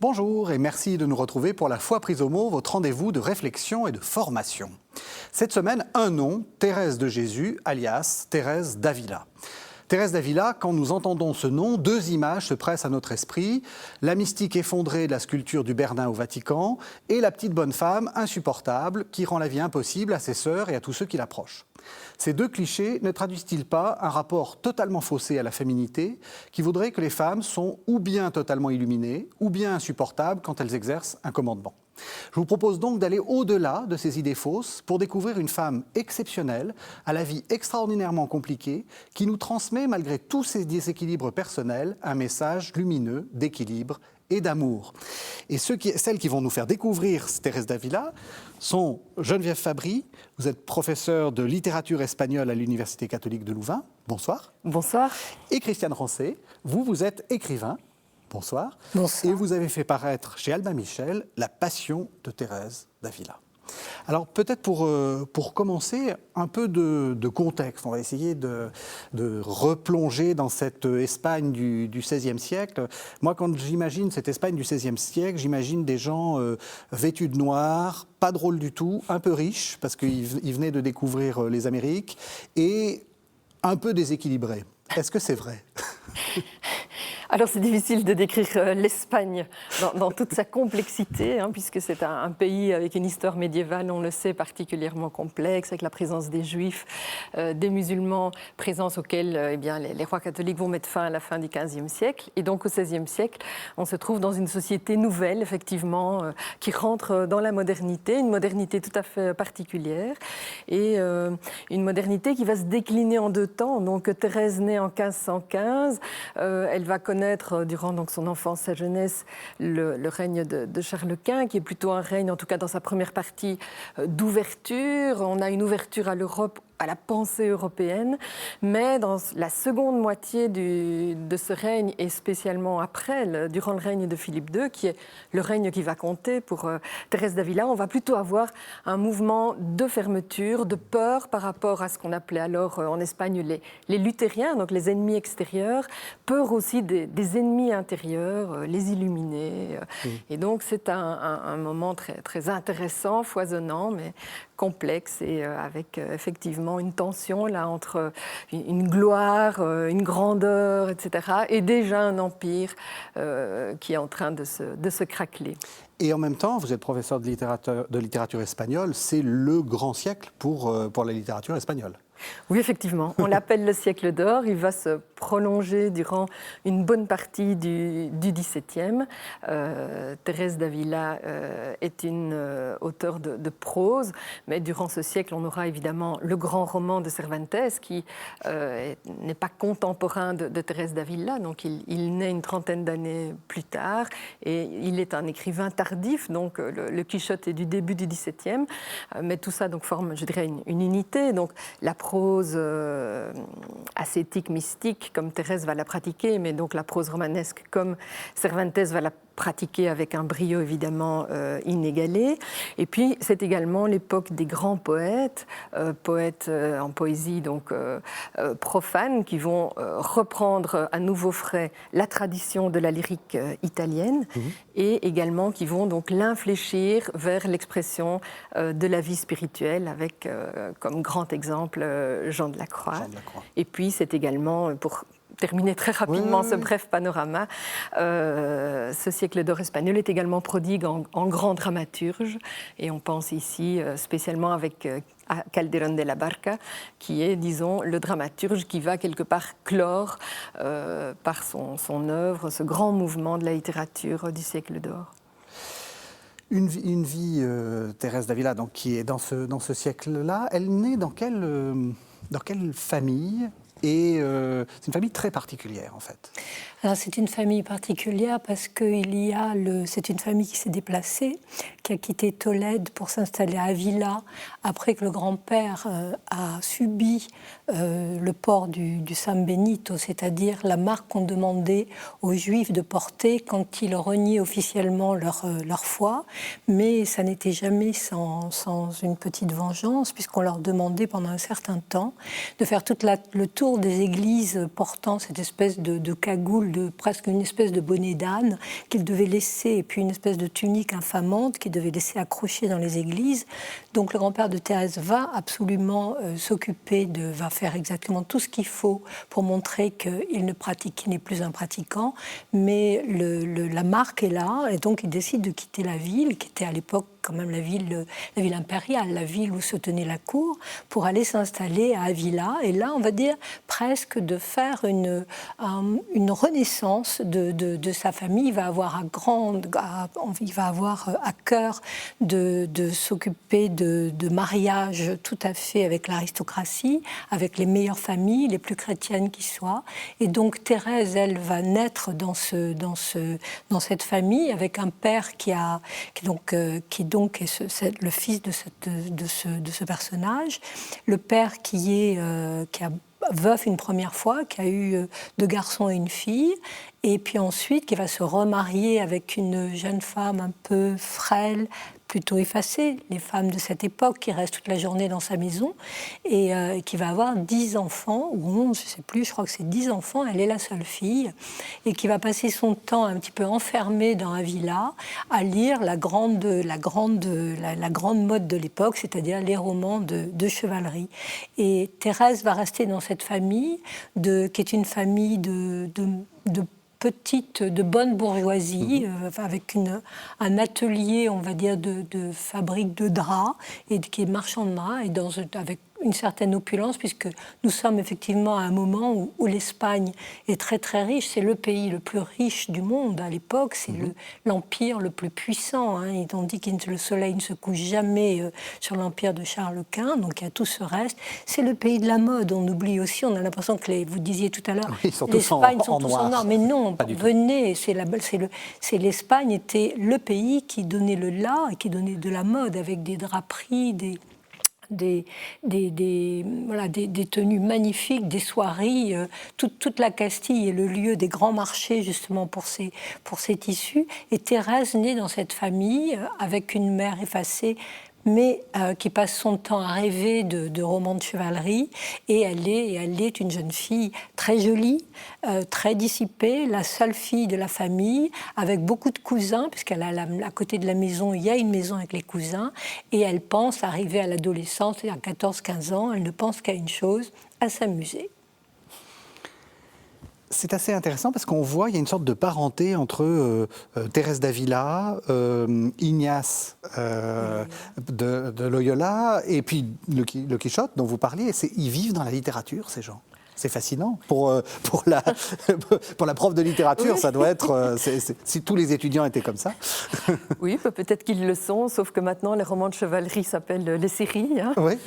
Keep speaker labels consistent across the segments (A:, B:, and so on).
A: Bonjour et merci de nous retrouver pour La Foi prise au mot, votre rendez-vous de réflexion et de formation. Cette semaine, un nom, Thérèse de Jésus, alias Thérèse d'Avila. Thérèse d'Avila, quand nous entendons ce nom, deux images se pressent à notre esprit. La mystique effondrée de la sculpture du Bernard au Vatican et la petite bonne femme insupportable qui rend la vie impossible à ses sœurs et à tous ceux qui l'approchent. Ces deux clichés ne traduisent-ils pas un rapport totalement faussé à la féminité qui voudrait que les femmes sont ou bien totalement illuminées ou bien insupportables quand elles exercent un commandement ? Je vous propose donc d'aller au-delà de ces idées fausses pour découvrir une femme exceptionnelle, à la vie extraordinairement compliquée, qui nous transmet, malgré tous ses déséquilibres personnels, un message lumineux d'équilibre et d'amour. Et celles qui vont nous faire découvrir Thérèse d'Avila sont Geneviève Fabry, vous êtes professeure de littérature espagnole à l'Université catholique de Louvain. Bonsoir.
B: Bonsoir.
A: Et Christiane Rancé, vous êtes écrivain. Bonsoir.
B: Bonsoir.
A: Et vous avez fait paraître chez Albin Michel La Passion de Thérèse d'Avila. Alors peut-être pour commencer, un peu de contexte. On va essayer de replonger dans cette Espagne du XVIe siècle. Moi, quand j'imagine cette Espagne du XVIe siècle, j'imagine des gens vêtus de noir, pas drôles du tout, un peu riches, parce qu'ils venaient de découvrir les Amériques, et un peu déséquilibrés. Est-ce que c'est vrai ?
B: Alors c'est difficile de décrire l'Espagne dans toute sa complexité, puisque c'est un pays avec une histoire médiévale, on le sait, particulièrement complexe, avec la présence des Juifs, des musulmans, présence auxquelles les rois catholiques vont mettre fin à la fin du XVe siècle. Et donc au XVIe siècle, on se trouve dans une société nouvelle, effectivement, qui rentre dans la modernité, une modernité tout à fait particulière, et une modernité qui va se décliner en deux temps. Donc Thérèse naît en 1515, elle va connaître durant donc son enfance, sa jeunesse, le règne de Charles Quint, qui est plutôt un règne, en tout cas dans sa première partie, d'ouverture. On a une ouverture à l'Europe, à la pensée européenne, mais dans la seconde moitié de ce règne, et spécialement après, durant le règne de Philippe II, qui est le règne qui va compter pour Thérèse d'Avila, on va plutôt avoir un mouvement de fermeture, de peur par rapport à ce qu'on appelait alors en Espagne les luthériens, donc les ennemis extérieurs, peur aussi des ennemis intérieurs, les illuminés. Et donc c'est un moment très, très intéressant, foisonnant, mais complexe et avec effectivement une tension là entre une gloire, une grandeur, etc. et déjà un empire qui est en train de se craqueler.
A: Et en même temps, vous êtes professeur de littérature espagnole, c'est le grand siècle pour la littérature espagnole.
B: Oui, effectivement. On l'appelle le siècle d'or. Il va se prolonger durant une bonne partie du XVIIe. Thérèse d'Avila est une auteure de prose, mais durant ce siècle, on aura évidemment le grand roman de Cervantes, qui n'est pas contemporain de Thérèse d'Avila. Donc, il naît une trentaine d'années plus tard, et il est un écrivain tardif. Donc, le Quichotte est du début du XVIIe, mais tout ça donc forme, je dirais, une unité. Donc, la prose ascétique, mystique, comme Thérèse va la pratiquer, mais donc la prose romanesque, comme Cervantes va la pratiquer avec un brio évidemment inégalé. Et puis c'est également l'époque des grands poètes, poètes en poésie donc profanes, qui vont reprendre à nouveau frais la tradition de la lyrique italienne, et également qui vont donc l'infléchir vers l'expression de la vie spirituelle, avec comme grand exemple Jean de la Croix. Et puis c'est également, pour terminer très rapidement ce bref panorama, ce siècle d'or espagnol est également prodigue en grands dramaturges, et on pense ici spécialement avec Calderón de la Barca, qui est, disons, le dramaturge qui va quelque part clore par son œuvre ce grand mouvement de la littérature du siècle d'or.
A: Une vie, Thérèse d'Avila, donc, qui est dans ce siècle-là, elle naît dans quelle famille ? Et c'est une famille très particulière, en fait.
C: Alors, c'est une famille particulière parce que c'est une famille qui s'est déplacée, qui a quitté Tolède pour s'installer à Avila, après que le grand-père a subi le port du San Benito, c'est-à-dire la marque qu'on demandait aux Juifs de porter quand ils reniaient officiellement leur foi. Mais ça n'était jamais sans une petite vengeance, puisqu'on leur demandait pendant un certain temps de faire tout le tour autour des églises portant cette espèce de cagoule, presque une espèce de bonnet d'âne qu'il devait laisser, et puis une espèce de tunique infamante qu'il devait laisser accrocher dans les églises. Donc le grand-père de Thérèse va absolument va faire exactement tout ce qu'il faut pour montrer qu'il n'est plus un pratiquant, mais la marque est là, et donc il décide de quitter la ville, qui était à l'époque quand même la ville impériale, la ville où se tenait la cour, pour aller s'installer à Avila. Et là, on va dire presque de faire une renaissance de sa famille. Il va avoir à cœur de s'occuper de mariages tout à fait avec l'aristocratie, avec les meilleures familles, les plus chrétiennes qui soient. Et donc Thérèse, elle va naître dans cette famille avec un père qui est le fils de ce personnage, le père qui a veuf une première fois, qui a eu 2 garçons et une fille, et puis ensuite qui va se remarier avec une jeune femme un peu frêle, plutôt effacée, les femmes de cette époque qui restent toute la journée dans sa maison, et qui va avoir 10 enfants, ou 11, je ne sais plus, je crois que c'est 10 enfants, elle est la seule fille, et qui va passer son temps un petit peu enfermée dans un villa, à lire la grande mode de l'époque, c'est-à-dire les romans de chevalerie. Et Thérèse va rester dans cette famille, qui est une famille de bonne bourgeoisie, avec un atelier, on va dire, de fabrique de draps, et qui est marchand de draps, et avec une certaine opulence, puisque nous sommes effectivement à un moment où l'Espagne est très très riche. C'est le pays le plus riche du monde à l'époque, c'est l'empire le plus puissant. Hein. Et on dit que le soleil ne se couche jamais sur l'empire de Charles Quint, donc il y a tout ce reste. C'est le pays de la mode, on oublie aussi, on a l'impression que, vous disiez tout à l'heure, l'Espagne sont tous en noir. Mais non, venez, l'Espagne était le pays qui donnait le là, et qui donnait de la mode, avec des draperies, des tenues magnifiques, des soieries. Toute la Castille est le lieu des grands marchés justement pour ces tissus. Et Thérèse naît dans cette famille avec une mère effacée, mais qui passe son temps à rêver de romans de chevalerie. Et elle est une jeune fille très jolie, très dissipée, la seule fille de la famille, avec beaucoup de cousins, puisqu'à côté de la maison, il y a une maison avec les cousins, et elle pense arriver à l'adolescence, à 14-15 ans, elle ne pense qu'à une chose, à s'amuser.
A: C'est assez intéressant parce qu'on voit qu'il y a une sorte de parenté entre Thérèse d'Avila, Ignace de Loyola et puis le Quichotte dont vous parliez. Ils vivent dans la littérature, ces gens. C'est fascinant. Pour la prof de littérature, oui. Ça doit être... si tous les étudiants étaient comme ça.
B: Oui, peut-être qu'ils le sont, sauf que maintenant, les romans de chevalerie s'appellent les séries. Hein.
A: Oui.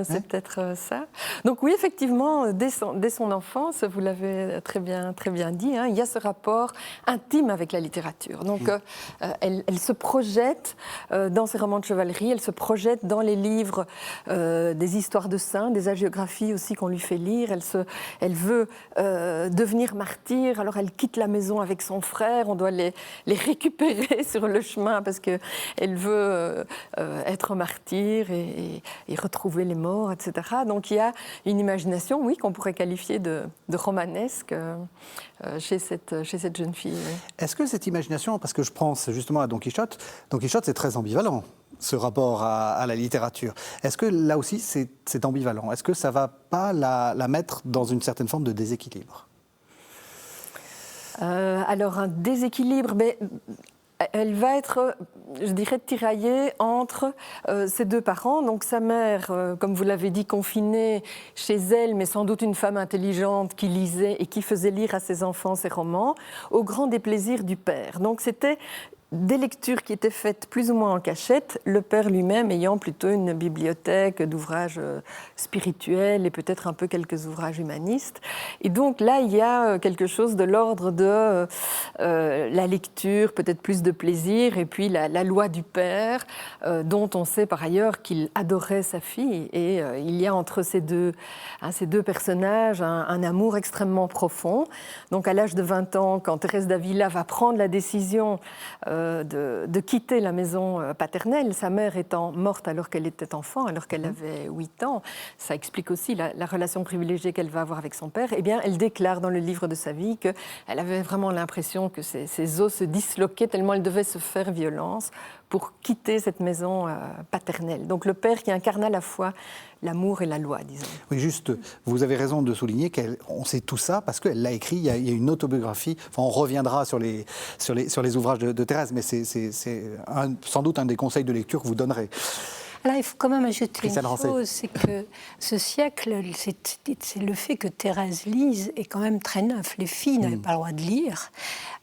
B: C'est peut-être ça. Donc oui, effectivement, dès son enfance, vous l'avez très bien dit, hein, il y a ce rapport intime avec la littérature. Donc elle se projette dans ses romans de chevalerie, elle se projette dans les livres des histoires de saints, des hagiographies aussi qu'on lui fait lire. Elle veut devenir martyre, alors elle quitte la maison avec son frère, on doit les récupérer sur le chemin parce qu'elle veut être martyre et retrouver les morts, etc. Donc il y a une imagination, oui, qu'on pourrait qualifier de romanesque chez cette jeune fille. Oui.
A: Est-ce que cette imagination, parce que je pense justement à Don Quichotte c'est très ambivalent. Ce rapport à la littérature. Est-ce que là aussi c'est ambivalent? Est-ce que ça ne va pas la mettre dans une certaine forme de déséquilibre?
B: Alors un déséquilibre, mais elle va être, je dirais, tiraillée entre ses 2 parents. Donc sa mère, comme vous l'avez dit, confinée chez elle, mais sans doute une femme intelligente qui lisait et qui faisait lire à ses enfants ses romans, au grand déplaisir du père. Donc c'était des lectures qui étaient faites plus ou moins en cachette, le père lui-même ayant plutôt une bibliothèque d'ouvrages spirituels et peut-être un peu quelques ouvrages humanistes. Et donc là, il y a quelque chose de l'ordre de la lecture, peut-être plus de plaisir, et puis la loi du père, dont on sait par ailleurs qu'il adorait sa fille. Et il y a entre ces deux personnages un amour extrêmement profond. Donc à l'âge de 20 ans, quand Thérèse d'Avila va prendre la décision de quitter la maison paternelle, sa mère étant morte alors qu'elle était enfant, alors qu'elle avait 8 ans. Ça explique aussi la relation privilégiée qu'elle va avoir avec son père. Eh bien, elle déclare dans le livre de sa vie qu'elle avait vraiment l'impression que ses os se disloquaient tellement elle devait se faire violence pour quitter cette maison paternelle. Donc le père qui incarne à la fois l'amour et la loi, disons.
A: Oui, juste, vous avez raison de souligner qu'on sait tout ça parce qu'elle l'a écrit, il y a une autobiographie, enfin on reviendra sur les ouvrages de Thérèse, mais c'est sans doute un des conseils de lecture que vous donnerez.
C: Alors, il faut quand même ajouter
A: Christiane
C: une chose, c'est que ce siècle, c'est le fait que Thérèse lise est quand même très neuf. Les filles n'avaient pas le droit de lire.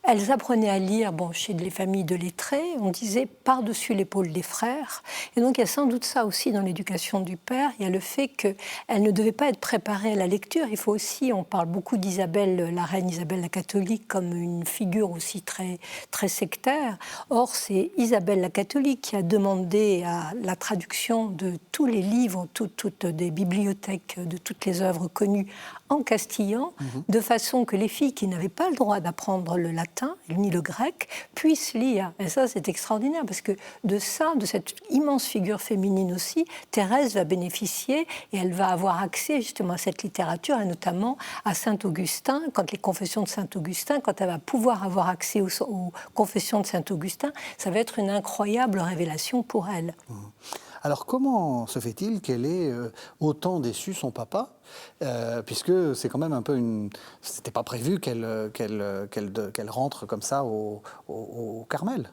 C: Elles apprenaient à lire, chez les familles de lettrés, on disait par-dessus l'épaule des frères. Et donc il y a sans doute ça aussi dans l'éducation du père. Il y a le fait qu'elle ne devait pas être préparée à la lecture. Il faut aussi, on parle beaucoup d'Isabelle, la reine Isabelle la catholique, comme une figure aussi très, très sectaire. Or, c'est Isabelle la catholique qui a demandé à la traduction de tous les livres, toutes des bibliothèques, de toutes les œuvres connues en castillan, de façon que les filles qui n'avaient pas le droit d'apprendre le latin, ni le grec, puissent lire. Et ça, c'est extraordinaire, parce que de ça, de cette immense figure féminine aussi, Thérèse va bénéficier, et elle va avoir accès justement à cette littérature, et notamment à Saint-Augustin, quand les confessions de Saint-Augustin, quand elle va pouvoir avoir accès aux confessions de Saint-Augustin, ça va être une incroyable révélation pour elle.
A: Alors comment se fait-il qu'elle ait autant déçu son papa, puisque c'est quand même un peu c'était pas prévu qu'elle rentre comme ça au Carmel.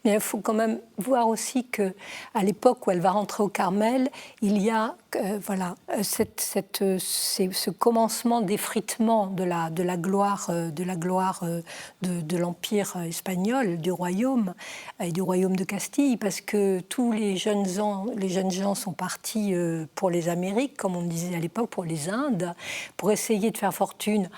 C: Mais il faut quand même voir aussi qu'à l'époque où elle va rentrer au Carmel, il y a ce commencement d'effritement de la gloire de l'Empire espagnol, du royaume et du royaume de Castille, parce que tous les jeunes gens sont partis pour les Amériques, comme on disait à l'époque, pour les Indes, pour essayer de faire fortune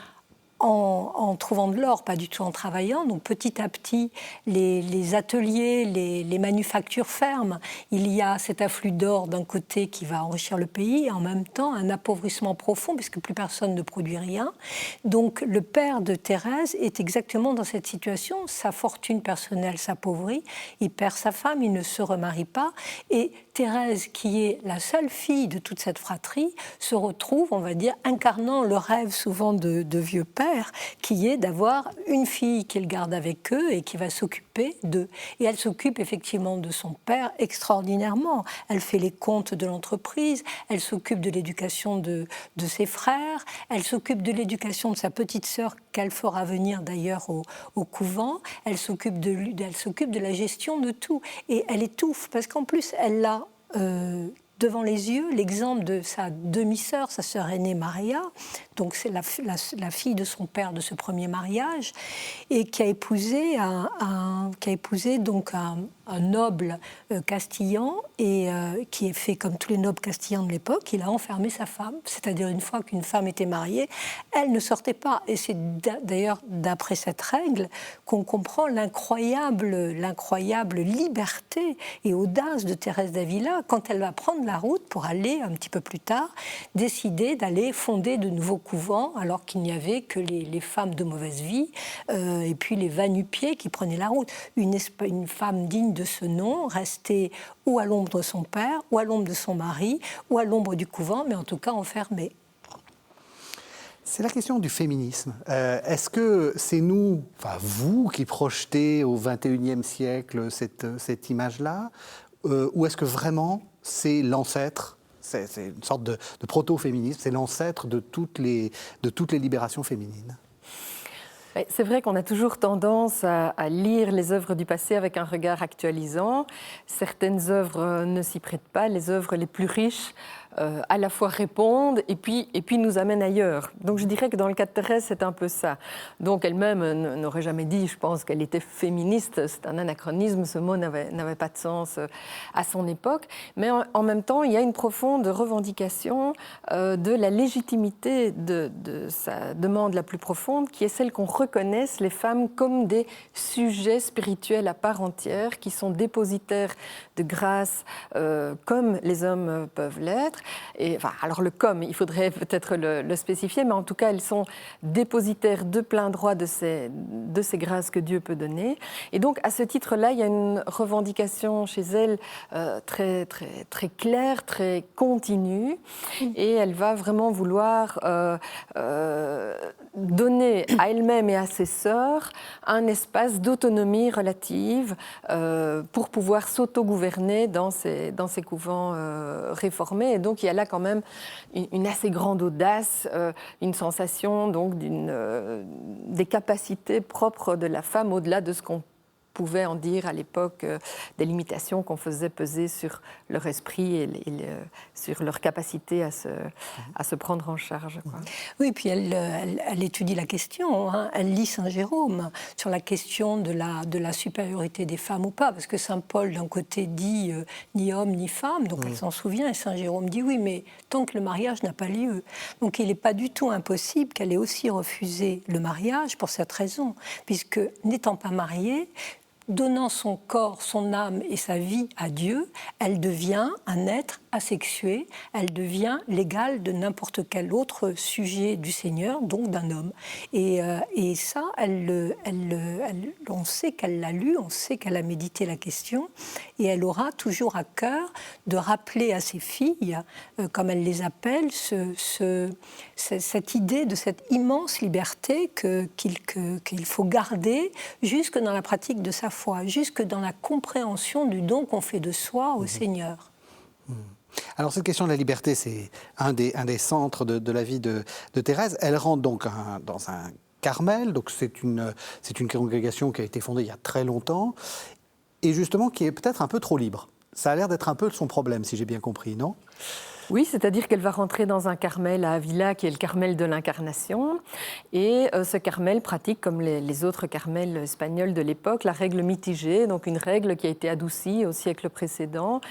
C: en trouvant de l'or, pas du tout en travaillant. Donc petit à petit, les ateliers, les manufactures ferment. Il y a cet afflux d'or d'un côté qui va enrichir le pays, et en même temps un appauvrissement profond, puisque plus personne ne produit rien. Donc le père de Thérèse est exactement dans cette situation. Sa fortune personnelle s'appauvrit, il perd sa femme, il ne se remarie pas, et Thérèse, qui est la seule fille de toute cette fratrie, se retrouve, on va dire, incarnant le rêve souvent de vieux père, qui est d'avoir une fille qu'il garde avec eux et qui va s'occuper d'eux. Et elle s'occupe effectivement de son père extraordinairement. Elle fait les comptes de l'entreprise, elle s'occupe de l'éducation de ses frères, elle s'occupe de l'éducation de sa petite sœur qu'elle fera venir d'ailleurs au couvent, elle s'occupe de la gestion de tout. Et elle étouffe, parce qu'en plus, elle a devant les yeux l'exemple de sa demi-sœur, sa sœur aînée Maria, donc c'est la fille de son père de ce premier mariage, et qui a épousé un noble castillan, et qui est fait comme tous les nobles castillans de l'époque. Il a enfermé sa femme, c'est-à-dire une fois qu'une femme était mariée, elle ne sortait pas. Et c'est d'ailleurs d'après cette règle qu'on comprend l'incroyable liberté et audace de Thérèse d'Avila quand elle va prendre la route pour aller, un petit peu plus tard, décider d'aller fonder de nouveaux couvents, alors qu'il n'y avait que les femmes de mauvaise vie et puis les va-nu-pieds qui prenaient la route. Une femme digne de ce nom, restée ou à l'ombre de son père, ou à l'ombre de son mari, ou à l'ombre du couvent, mais en tout cas enfermée.
A: C'est la question du féminisme. Est-ce que c'est vous, qui projetez au XXIe siècle cette image-là, ou est-ce que vraiment c'est l'ancêtre, c'est une sorte de proto-féminisme, c'est l'ancêtre de toutes les libérations féminines ?
B: C'est vrai qu'on a toujours tendance à lire les œuvres du passé avec un regard actualisant. Certaines œuvres ne s'y prêtent pas. Les œuvres les plus riches à la fois répondent et puis nous amènent ailleurs. Donc je dirais que dans le cas de Thérèse, c'est un peu ça. Donc elle-même n'aurait jamais dit, je pense, qu'elle était féministe. C'est un anachronisme, ce mot n'avait pas de sens à son époque. Mais en même temps, il y a une profonde revendication de la légitimité de sa demande la plus profonde, qui est celle qu'on reconnaisse les femmes comme des sujets spirituels à part entière, qui sont dépositaires de grâce comme les hommes peuvent l'être, Et, enfin, alors le comme, il faudrait peut-être le spécifier, mais en tout cas, elles sont dépositaires de plein droit de ces grâces que Dieu peut donner. Et donc, à ce titre-là, il y a une revendication chez elles très, très, très claire, très continue, et elle va vraiment vouloir donner à elle-même et à ses sœurs un espace d'autonomie relative pour pouvoir s'autogouverner dans ces couvents réformés. Et donc, il y a là quand même une assez grande audace, une sensation donc des capacités propres de la femme au-delà de ce qu'on pouvait en dire à l'époque des limitations qu'on faisait peser sur leur esprit et sur leur capacité à se prendre en charge, quoi.
C: Oui, puis elle étudie la question, hein. Elle lit Saint Jérôme sur la question de la supériorité des femmes ou pas, parce que Saint Paul d'un côté dit ni homme ni femme, donc elle s'en souvient, et Saint Jérôme dit oui, mais tant que le mariage n'a pas lieu. Donc il n'est pas du tout impossible qu'elle ait aussi refusé le mariage pour cette raison, puisque n'étant pas mariée, donnant son corps, son âme et sa vie à Dieu, elle devient un être asexué, elle devient l'égale de n'importe quel autre sujet du Seigneur, donc d'un homme. Et ça, on sait qu'elle l'a lu, on sait qu'elle a médité la question, et elle aura toujours à cœur de rappeler à ses filles, comme elle les appelle, cette idée de cette immense liberté qu'il faut garder jusque dans la pratique de sa foi, jusque dans la compréhension du don qu'on fait de soi au Seigneur.
A: Alors cette question de la liberté, c'est un des centres de la vie de Thérèse. Elle rentre donc dans un Carmel, donc c'est une congrégation qui a été fondée il y a très longtemps, et justement qui est peut-être un peu trop libre. Ça a l'air d'être un peu son problème, si j'ai bien compris, non ?
B: Oui, c'est-à-dire qu'elle va rentrer dans un Carmel à Avila, qui est le Carmel de l'Incarnation. Et ce Carmel pratique, comme les autres Carmels espagnols de l'époque, la règle mitigée, donc une règle qui a été adoucie au siècle précédent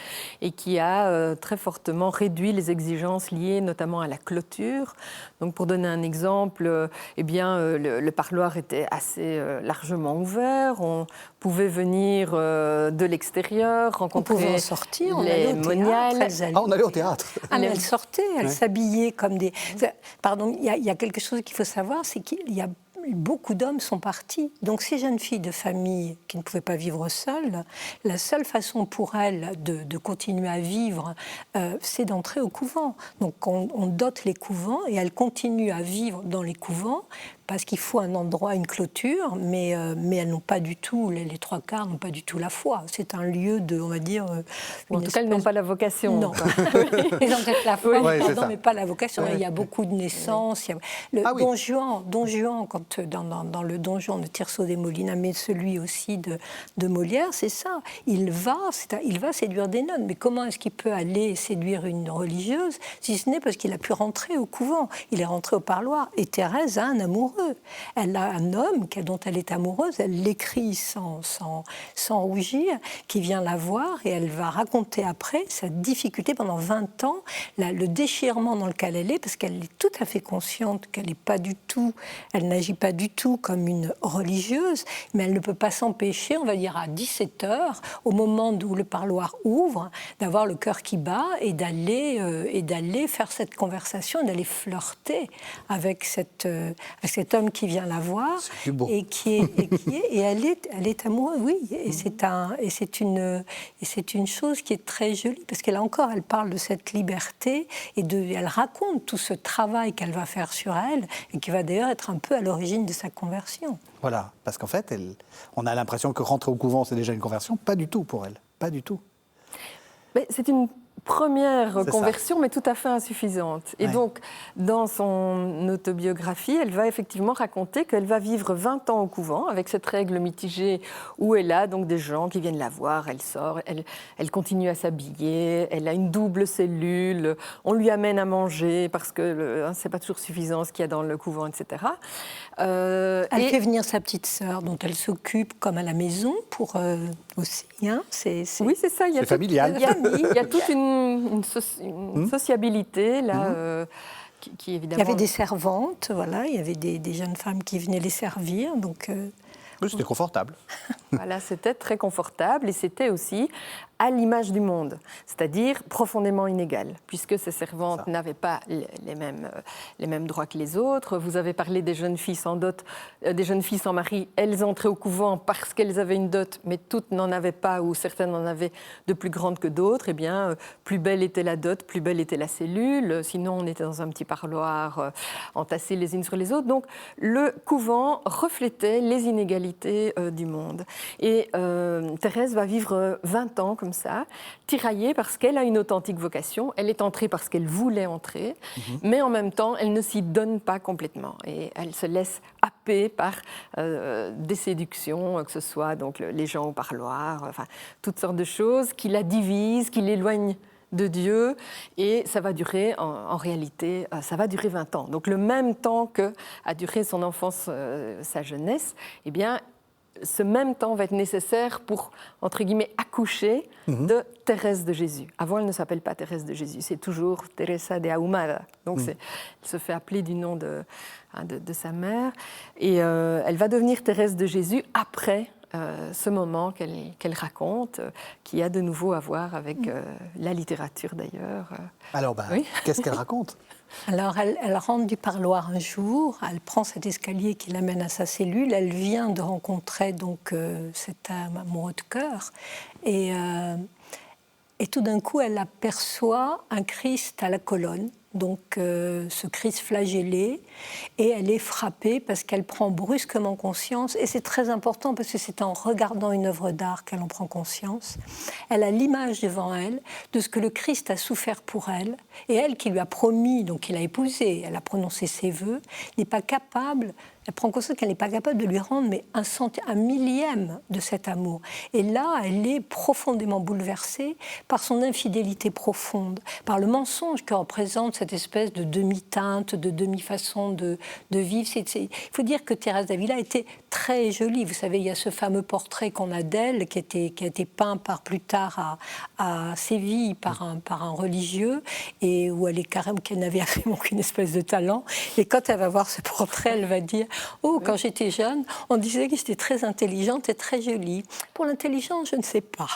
B: et qui a très fortement réduit les exigences liées notamment à la clôture. Donc pour donner un exemple, le parloir était assez largement ouvert. On pouvait venir de l'extérieur, rencontrer
C: on pouvait en sortir,
B: les moniales.
A: On allait au théâtre.
C: Ah, mais elle sortait, elle s'habillait comme des... Pardon, il y a quelque chose qu'il faut savoir, c'est qu'il y a beaucoup d'hommes sont partis. Donc ces jeunes filles de famille qui ne pouvaient pas vivre seules, la seule façon pour elles de continuer à vivre, c'est d'entrer au couvent. Donc on dote les couvents et elles continuent à vivre dans les couvents parce qu'il faut un endroit, une clôture, mais elles n'ont pas du tout, les trois quarts n'ont pas du tout la foi. C'est un lieu de, on va dire...
B: En tout cas, elles n'ont pas la vocation.
C: Non. Ils ont peut-être la foi, mais pas la vocation.
A: Ouais.
C: Il y a beaucoup de naissances. Don Juan, quand dans le Don Juan de Tirso de Molina, mais celui aussi de Molière, c'est ça. Il va séduire des nonnes. Mais comment est-ce qu'il peut aller séduire une religieuse, si ce n'est parce qu'il a pu rentrer au couvent? Il est rentré au parloir. Et Thérèse a un amoureux. Elle a un homme dont elle est amoureuse, elle l'écrit sans rougir, qui vient la voir et elle va raconter après sa difficulté pendant 20 ans, le déchirement dans lequel elle est, parce qu'elle est tout à fait consciente qu'elle elle n'agit pas du tout comme une religieuse, mais elle ne peut pas s'empêcher, on va dire à 17h, au moment où le parloir ouvre, d'avoir le cœur qui bat et d'aller faire cette conversation, d'aller flirter avec cet homme qui vient la voir et elle est amoureuse, oui, et c'est une chose qui est très jolie parce qu'elle parle de cette liberté et elle raconte tout ce travail qu'elle va faire sur elle et qui va d'ailleurs être un peu à l'origine de sa conversion.
A: Voilà, parce qu'en fait, on a l'impression que rentrer au couvent, c'est déjà une conversion. Pas du tout pour elle, pas du tout.
B: Mais c'est une première conversion, mais tout à fait insuffisante. Et donc, dans son autobiographie, elle va effectivement raconter qu'elle va vivre 20 ans au couvent, avec cette règle mitigée où elle a donc des gens qui viennent la voir, elle sort, elle continue à s'habiller, elle a une double cellule, on lui amène à manger, parce que c'est pas toujours suffisant ce qu'il y a dans le couvent, etc.
C: Elle fait venir sa petite sœur, dont elle s'occupe comme à la maison, pour aussi. Hein,
B: Oui, c'est ça.
A: C'est familial.
B: Il y a toute une sociabilité là, qui évidemment...
C: Il y avait des servantes, voilà, il y avait des jeunes femmes qui venaient les servir, donc...
A: Oui, c'était confortable.
B: Voilà, c'était très confortable et c'était aussi à l'image du monde, c'est-à-dire profondément inégal, puisque ces servantes n'avaient pas les mêmes droits que les autres. Vous avez parlé des jeunes filles sans dot, des jeunes filles sans mari. Elles entraient au couvent parce qu'elles avaient une dot, mais toutes n'en avaient pas, ou certaines en avaient de plus grandes que d'autres. Eh bien, plus belle était la dot, plus belle était la cellule. Sinon, on était dans un petit parloir entassés les unes sur les autres. Donc, le couvent reflétait les inégalités du monde. Et Thérèse va vivre 20 ans comme ça, tiraillée parce qu'elle a une authentique vocation. Elle est entrée parce qu'elle voulait entrer, mais en même temps, elle ne s'y donne pas complètement. Et elle se laisse happer par des séductions, que ce soit donc, les gens au parloir, enfin, toutes sortes de choses qui la divisent, qui l'éloignent de Dieu, et ça va durer, en réalité, ça va durer 20 ans. Donc le même temps qu'a duré son enfance, sa jeunesse, eh bien, ce même temps va être nécessaire pour, entre guillemets, accoucher de Thérèse de Jésus. Avant, elle ne s'appelle pas Thérèse de Jésus, c'est toujours Teresa de Ahumada. Donc, elle se fait appeler du nom de sa mère. Et elle va devenir Thérèse de Jésus après ce moment qu'elle raconte, qui a de nouveau à voir avec la littérature d'ailleurs.
A: Alors, oui. Qu'est-ce qu'elle raconte ?
C: Alors, elle rentre du parloir un jour, elle prend cet escalier qui l'amène à sa cellule, elle vient de rencontrer donc cet amoureux de cœur, et tout d'un coup, elle aperçoit un Christ à la colonne, donc ce Christ flagellé, et elle est frappée parce qu'elle prend brusquement conscience, et c'est très important parce que c'est en regardant une œuvre d'art qu'elle en prend conscience. Elle a l'image devant elle de ce que le Christ a souffert pour elle, et elle qui lui a promis, donc il a épousé, elle a prononcé ses vœux, n'est pas capable. Elle prend conscience qu'elle n'est pas capable de lui rendre mais un millième de cet amour. Et là, elle est profondément bouleversée par son infidélité profonde, par le mensonge que représente cette espèce de demi-teinte, de demi-façon de vivre. Il faut dire que Thérèse d'Avila était très jolie. Vous savez, il y a ce fameux portrait qu'on a d'elle qui a été peint plus tard à Séville par un religieux, et où elle est carrément qu'elle n'avait absolument aucune espèce de talent. Et quand elle va voir ce portrait, elle va dire: oh, quand j'étais jeune, on disait que j'étais très intelligente et très jolie. Pour l'intelligence, je ne sais pas.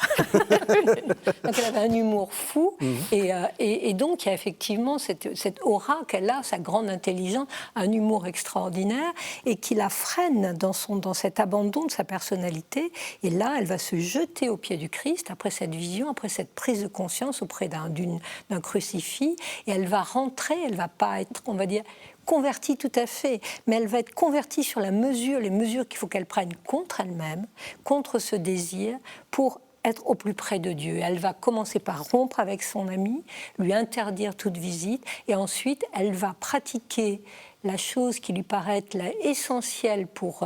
C: Donc elle avait un humour fou, et donc il y a effectivement cette aura qu'elle a, sa grande intelligence, un humour extraordinaire, et qui la freine dans cet abandon de sa personnalité. Et là, elle va se jeter aux pieds du Christ, après cette vision, après cette prise de conscience auprès d'un crucifix, et elle va rentrer, elle ne va pas être, on va dire, convertie tout à fait, mais elle va être convertie sur les mesures qu'il faut qu'elle prenne contre elle-même, contre ce désir, pour être au plus près de Dieu. Elle va commencer par rompre avec son ami, lui interdire toute visite, et ensuite elle va pratiquer la chose qui lui paraît être essentielle pour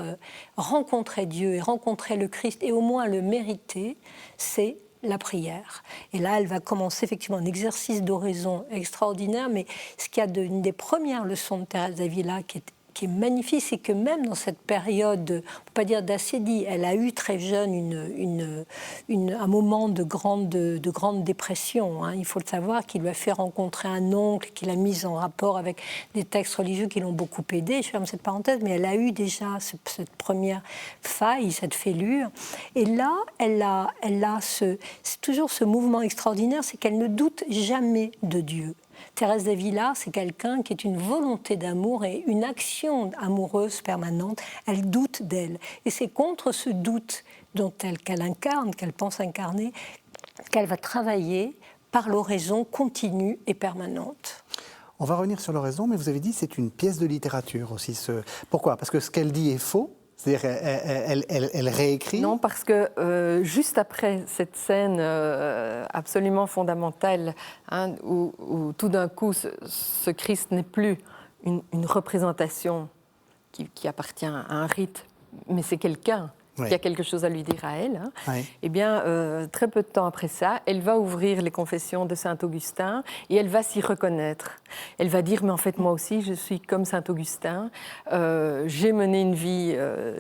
C: rencontrer Dieu et rencontrer le Christ, et au moins le mériter, c'est la prière. Et là, elle va commencer effectivement un exercice d'oraison extraordinaire, mais ce qu'il y a une des premières leçons de Thérèse d'Avila qui est magnifique, c'est que même dans cette période, on ne peut pas dire d'acédie, elle a eu très jeune un moment de grande dépression. Il faut le savoir, qui lui a fait rencontrer un oncle, qui l'a mise en rapport avec des textes religieux qui l'ont beaucoup aidée. Je ferme cette parenthèse, mais elle a eu déjà cette première faille, cette fêlure. Et là, c'est toujours ce mouvement extraordinaire, c'est qu'elle ne doute jamais de Dieu. Thérèse d'Avila, c'est quelqu'un qui est une volonté d'amour et une action amoureuse permanente. Elle doute d'elle. Et c'est contre ce doute qu'elle incarne, qu'elle pense incarner, qu'elle va travailler par l'oraison continue et permanente.
A: On va revenir sur l'oraison, mais vous avez dit que c'est une pièce de littérature aussi. Pourquoi ? Parce que ce qu'elle dit est faux ? C'est-à-dire elle réécrit ?
B: Non, parce que juste après cette scène absolument fondamentale, où tout d'un coup ce Christ n'est plus une représentation qui appartient à un rite, mais c'est quelqu'un qui a quelque chose à lui dire à elle. Eh bien, très peu de temps après ça, elle va ouvrir les confessions de Saint-Augustin et elle va s'y reconnaître. Elle va dire, mais en fait, moi aussi, je suis comme Saint-Augustin. J'ai mené une vie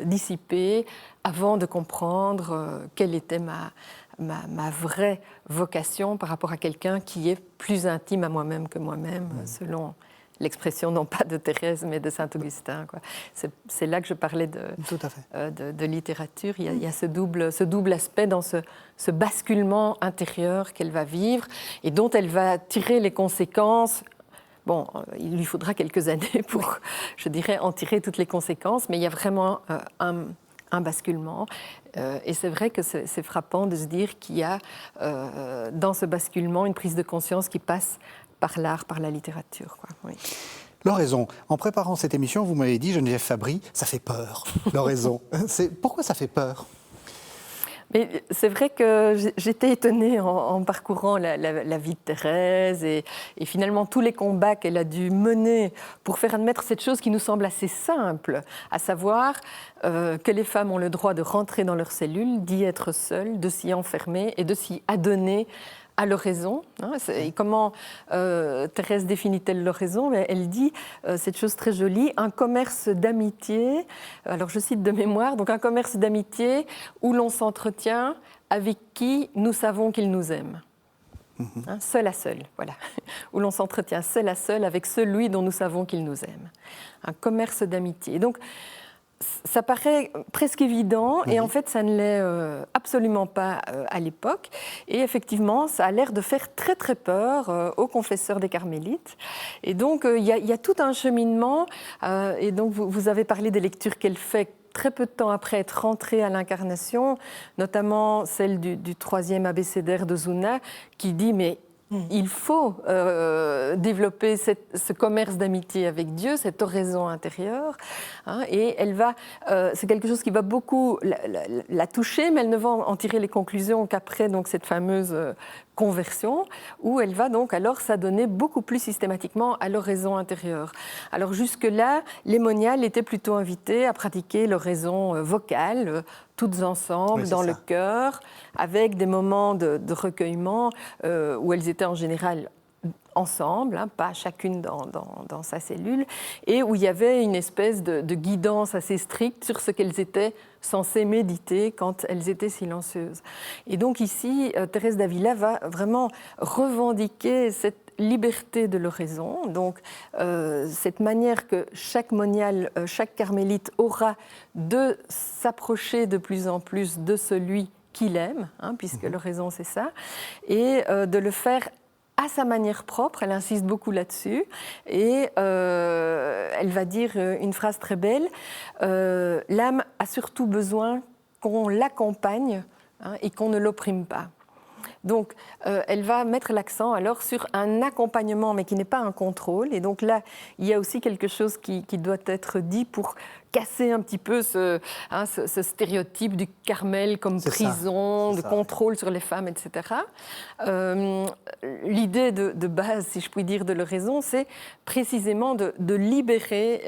B: dissipée avant de comprendre quelle était ma vraie vocation par rapport à quelqu'un qui est plus intime à moi-même que moi-même, selon l'expression non pas de Thérèse, mais de Saint-Augustin, quoi. C'est là que je parlais
A: Tout à fait.
B: de littérature. Il y a ce double aspect dans ce basculement intérieur qu'elle va vivre et dont elle va tirer les conséquences. Bon, il lui faudra quelques années pour, je dirais, en tirer toutes les conséquences, mais il y a vraiment un basculement. Et c'est vrai que c'est frappant de se dire qu'il y a dans ce basculement une prise de conscience qui passe par l'art, par la littérature, quoi. Oui.
A: L'oraison. En préparant cette émission, vous m'avez dit, Geneviève Fabry, ça fait peur, l'oraison. Pourquoi ça fait peur ?
B: Mais c'est vrai que j'étais étonnée en parcourant la vie de Thérèse et finalement tous les combats qu'elle a dû mener pour faire admettre cette chose qui nous semble assez simple, à savoir que les femmes ont le droit de rentrer dans leur cellule, d'y être seules, de s'y enfermer et de s'y adonner à l'oraison. Et comment Thérèse définit-elle l'oraison ? Elle dit cette chose très jolie, un commerce d'amitié, alors je cite de mémoire, donc un commerce d'amitié où l'on s'entretient avec qui nous savons qu'il nous aime. Seul à seul, voilà. Où l'on s'entretient seul à seul avec celui dont nous savons qu'il nous aime. Un commerce d'amitié. Donc, ça paraît presque évident et en fait ça ne l'est absolument pas à l'époque et effectivement ça a l'air de faire très très peur aux confesseurs des Carmélites et donc il y a tout un cheminement et donc vous avez parlé des lectures qu'elle fait très peu de temps après être rentrée à l'Incarnation, notamment celle du troisième abécédaire de Zuna qui dit mais il faut développer ce commerce d'amitié avec Dieu, cette oraison intérieure. Et elle va, c'est quelque chose qui va beaucoup la toucher, mais elle ne va en tirer les conclusions qu'après donc, cette fameuse conversion, où elle va donc alors s'adonner beaucoup plus systématiquement à l'oraison intérieure. Alors jusque-là, les moniales étaient plutôt invitées à pratiquer l'oraison vocale, toutes ensemble, dans le chœur, avec des moments de recueillement où elles étaient en général ensemble, pas chacune dans sa cellule, et où il y avait une espèce de guidance assez stricte sur ce qu'elles étaient censées méditer quand elles étaient silencieuses. Et donc ici, Thérèse d'Avila va vraiment revendiquer cette liberté de l'oraison, donc cette manière que chaque moniale, chaque carmélite aura de s'approcher de plus en plus de celui qu'il aime, puisque l'oraison c'est ça, et de le faire à sa manière propre, elle insiste beaucoup là-dessus, et elle va dire une phrase très belle, l'âme a surtout besoin qu'on l'accompagne et qu'on ne l'opprime pas. Donc, elle va mettre l'accent alors sur un accompagnement, mais qui n'est pas un contrôle. Et donc là, il y a aussi quelque chose qui doit être dit pour casser un petit peu ce stéréotype du Carmel comme prison, de contrôle sur les femmes, etc. L'idée de base, si je puis dire, de l'oraison, c'est précisément de libérer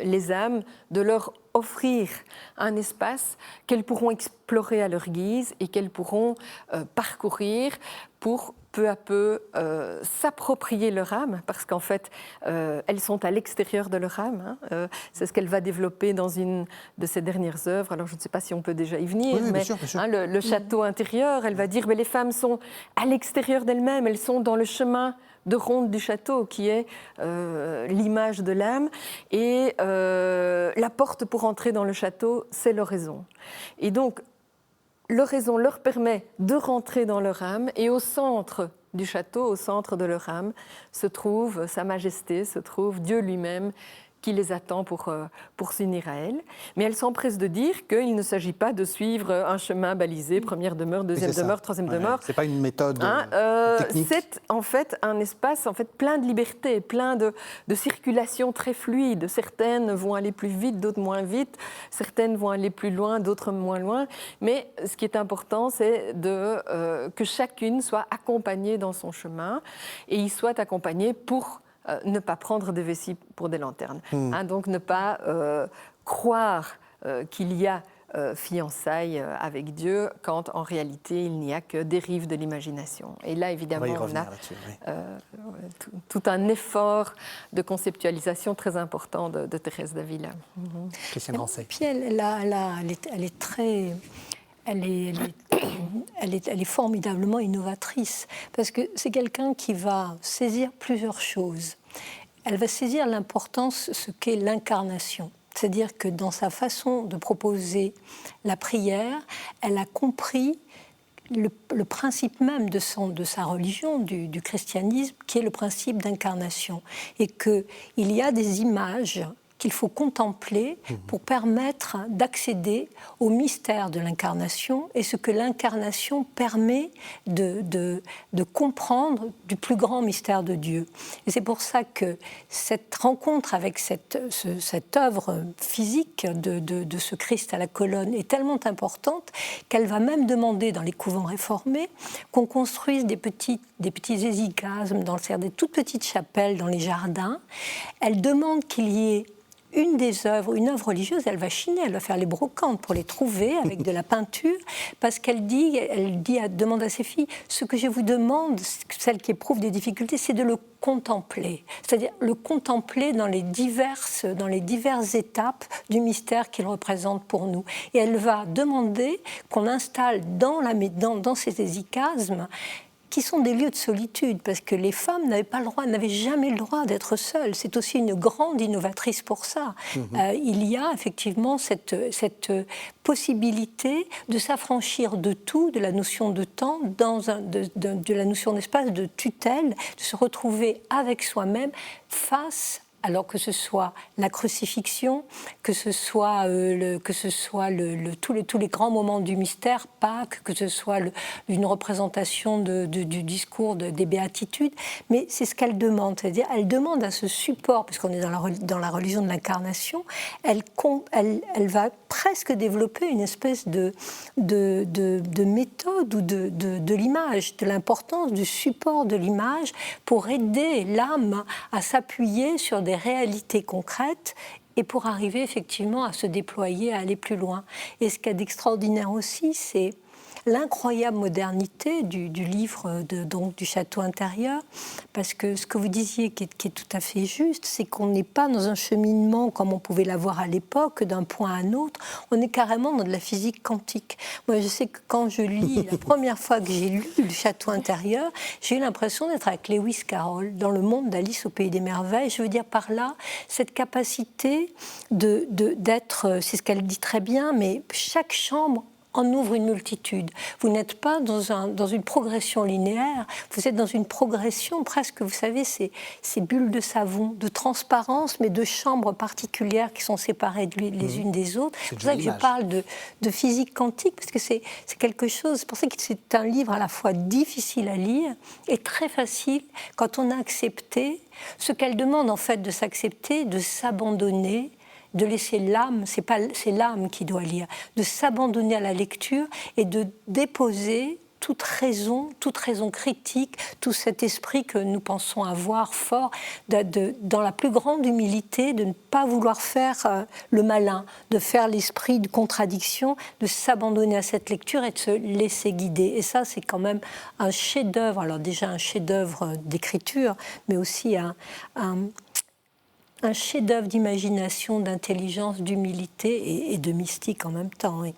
B: les âmes, de leur offrir un espace qu'elles pourront explorer à leur guise et qu'elles pourront parcourir pour peu à peu s'approprier leur âme, parce qu'en fait, elles sont à l'extérieur de leur âme. C'est ce qu'elle va développer dans une de ses dernières œuvres. Alors, je ne sais pas si on peut déjà y venir,
A: oui,
B: mais
A: bien sûr.
B: Le château intérieur, elle va dire mais les femmes sont à l'extérieur d'elles-mêmes, elles sont dans le chemin de ronde du château, qui est l'image de l'âme. Et la porte pour entrer dans le château, c'est l'oraison. Et donc, l'oraison leur permet de rentrer dans leur âme, et au centre du château, au centre de leur âme, se trouve Sa Majesté, se trouve Dieu lui-même, qui les attend pour s'unir à elle. Mais elle s'empresse de dire qu'il ne s'agit pas de suivre un chemin balisé, première demeure, deuxième demeure, troisième demeure.
A: C'est pas une méthode technique.
B: C'est en fait un espace plein de liberté, plein de circulation très fluide. Certaines vont aller plus vite, d'autres moins vite. Certaines vont aller plus loin, d'autres moins loin. Mais ce qui est important, c'est que chacune soit accompagnée dans son chemin et y soit accompagnée pour ne pas prendre des vessies pour des lanternes. Donc ne pas croire qu'il y a fiançailles avec Dieu quand en réalité il n'y a que dérive de l'imagination. Et là évidemment on a tout un effort de conceptualisation très important de Thérèse d'Avila.
A: Christiane Rancet.
C: Puis elle est très... Elle est formidablement innovatrice, parce que c'est quelqu'un qui va saisir plusieurs choses. elle va saisir l'importance, ce qu'est l'incarnation. C'est-à-dire que dans sa façon de proposer la prière, elle a compris le principe même de sa religion, du christianisme, qui est le principe d'incarnation. Et qu'il y a des images qu'il faut contempler pour permettre d'accéder au mystère de l'incarnation et ce que l'incarnation permet de comprendre du plus grand mystère de Dieu. Et c'est pour ça que cette rencontre avec cette œuvre physique de ce Christ à la colonne est tellement importante qu'elle va même demander dans les couvents réformés qu'on construise des petits hésychasmes, des toutes petites chapelles dans les jardins. Elle demande qu'il y ait une œuvre religieuse, elle va chiner, elle va faire les brocantes pour les trouver avec de la peinture, parce qu'elle demande à ses filles, ce que je vous demande, celle qui éprouve des difficultés, c'est de le contempler, c'est-à-dire le contempler dans les diverses étapes du mystère qu'il représente pour nous. Et elle va demander qu'on installe dans ces hésychasmes qui sont des lieux de solitude, parce que les femmes n'avaient jamais le droit d'être seules. C'est aussi une grande innovatrice pour ça. Il y a effectivement cette possibilité de s'affranchir de tout, de la notion de temps, de la notion d'espace, de tutelle, de se retrouver avec soi-même face, alors que ce soit la crucifixion, que ce soit tous les grands moments du mystère, Pâques, que ce soit une représentation du discours des béatitudes, mais c'est ce qu'elle demande, c'est-à-dire elle demande à ce support, puisqu'on est dans la religion de l'incarnation, elle va presque développer une espèce de méthode ou de l'image, de l'importance du support de l'image pour aider l'âme à s'appuyer sur des réalités concrètes et pour arriver effectivement à se déployer, à aller plus loin. Et ce qu'il y a d'extraordinaire aussi, c'est l'incroyable modernité du livre du château intérieur, parce que ce que vous disiez qui est tout à fait juste, c'est qu'on n'est pas dans un cheminement comme on pouvait l'avoir à l'époque, d'un point à un autre, on est carrément dans de la physique quantique. Moi je sais que quand je lis, la première fois que j'ai lu le château intérieur, j'ai eu l'impression d'être avec Lewis Carroll dans le monde d'Alice au Pays des Merveilles. Je veux dire par là, cette capacité d'être, c'est ce qu'elle dit très bien, mais chaque chambre en ouvre une multitude. Vous n'êtes pas dans une progression linéaire, vous êtes dans une progression presque, vous savez, ces bulles de savon, de transparence, mais de chambres particulières qui sont séparées les unes des autres. C'est pour ça que je parle de physique quantique, parce que c'est quelque chose, c'est pour ça que c'est un livre à la fois difficile à lire et très facile quand on a accepté ce qu'elle demande en fait de s'accepter, de s'abandonner, de laisser l'âme, c'est l'âme qui doit lire, de s'abandonner à la lecture et de déposer toute raison critique, tout cet esprit que nous pensons avoir fort, dans la plus grande humilité, de ne pas vouloir faire le malin, de faire l'esprit de contradiction, de s'abandonner à cette lecture et de se laisser guider. Et ça, c'est quand même un chef-d'œuvre, alors déjà un chef-d'œuvre d'écriture, mais aussi un chef-d'œuvre d'imagination, d'intelligence, d'humilité et de mystique en même temps. Oui.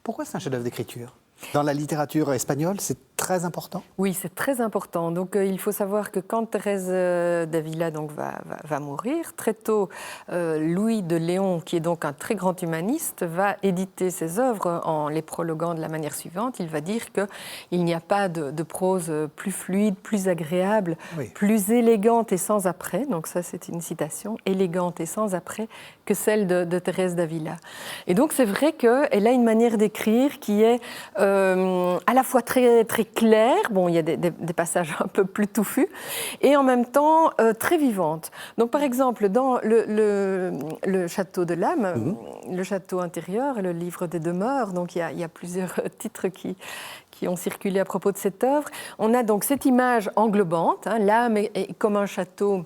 A: Pourquoi c'est un chef-d'œuvre d'écriture ? Dans la littérature espagnole, c'est très important ?
B: Oui, c'est très important. Donc, il faut savoir que quand Thérèse d'Avila va mourir, très tôt, Louis de Léon, qui est donc un très grand humaniste, va éditer ses œuvres en les prologuant de la manière suivante. Il va dire qu'il n'y a pas de prose plus fluide, plus agréable, plus élégante et sans après. Donc ça, c'est une citation, élégante et sans après, que celle de Thérèse d'Avila. Et donc, c'est vrai qu'elle a une manière d'écrire qui est à la fois très, très claire, bon, il y a des passages un peu plus touffus, et en même temps très vivante. Donc, par exemple, dans le château de l'âme, le château intérieur et le livre des demeures, donc il y a plusieurs titres qui ont circulé à propos de cette œuvre. On a donc cette image englobante, hein, l'âme est comme un château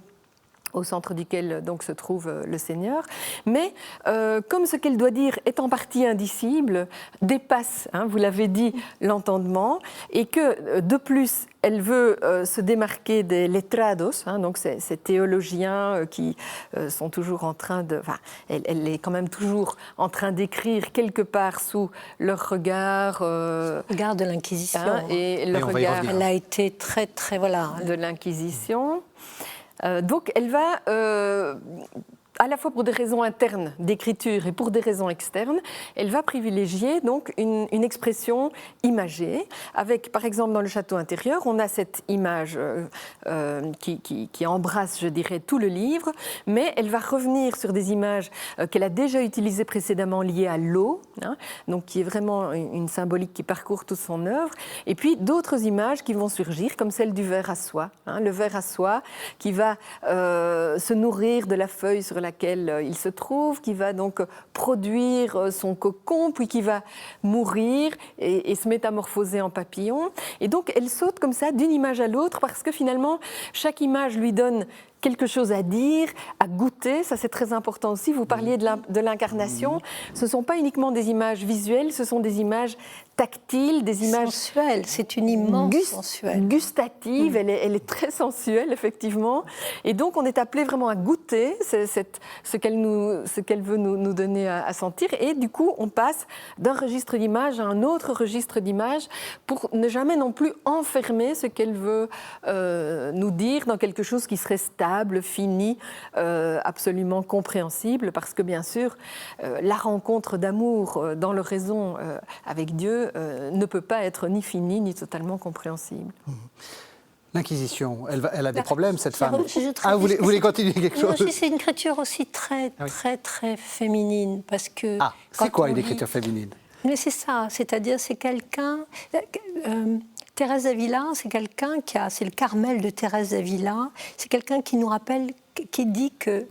B: au centre duquel donc se trouve le Seigneur, mais comme ce qu'elle doit dire est en partie indicible, dépasse, hein, vous l'avez dit, l'entendement, et que de plus elle veut se démarquer des letrados, hein, donc ces théologiens qui sont toujours en train de... Enfin, elle est quand même toujours en train d'écrire quelque part sous leur regard...
C: regard de l'Inquisition.
B: Hein, et le regard...
C: Elle a été très, très... Voilà.
B: De l'Inquisition. Donc elle va, à la fois pour des raisons internes d'écriture et pour des raisons externes, elle va privilégier donc une expression imagée, avec par exemple dans le château intérieur, on a cette image qui embrasse, je dirais, tout le livre, mais elle va revenir sur des images qu'elle a déjà utilisées précédemment liées à l'eau, hein, donc qui est vraiment une symbolique qui parcourt toute son œuvre, et puis d'autres images qui vont surgir, comme celle du ver à soie, hein, le ver à soie qui va se nourrir de la feuille sur laquelle il se trouve, qui va donc produire son cocon, puis qui va mourir et se métamorphoser en papillon. Et donc elle saute comme ça d'une image à l'autre parce que finalement chaque image lui donne quelque chose à dire, à goûter, ça c'est très important aussi. Vous parliez de l'incarnation, ce ne sont pas uniquement des images visuelles, ce sont des images tactiles, des images
C: sensuelles, c'est une immense sensuelle.
B: Gustative, elle est très sensuelle effectivement, et donc on est appelé vraiment à goûter ce qu'elle veut nous donner à sentir, et du coup on passe d'un registre d'image à un autre registre d'image pour ne jamais non plus enfermer ce qu'elle veut nous dire dans quelque chose qui serait stable, fini, absolument compréhensible, parce que bien sûr la rencontre d'amour dans l'oraison avec Dieu ne peut pas être ni finie ni totalement compréhensible.
A: L'Inquisition, elle a des problèmes, cette femme.
C: Vous
A: voulez continuer quelque chose?
C: C'est une écriture aussi très féminine, parce que...
A: Ah, c'est quoi une écriture féminine?
C: Mais c'est ça, c'est-à-dire c'est quelqu'un... Thérèse d'Avila, c'est quelqu'un c'est le Carmel de Thérèse d'Avila, c'est quelqu'un qui nous rappelle, qui dit que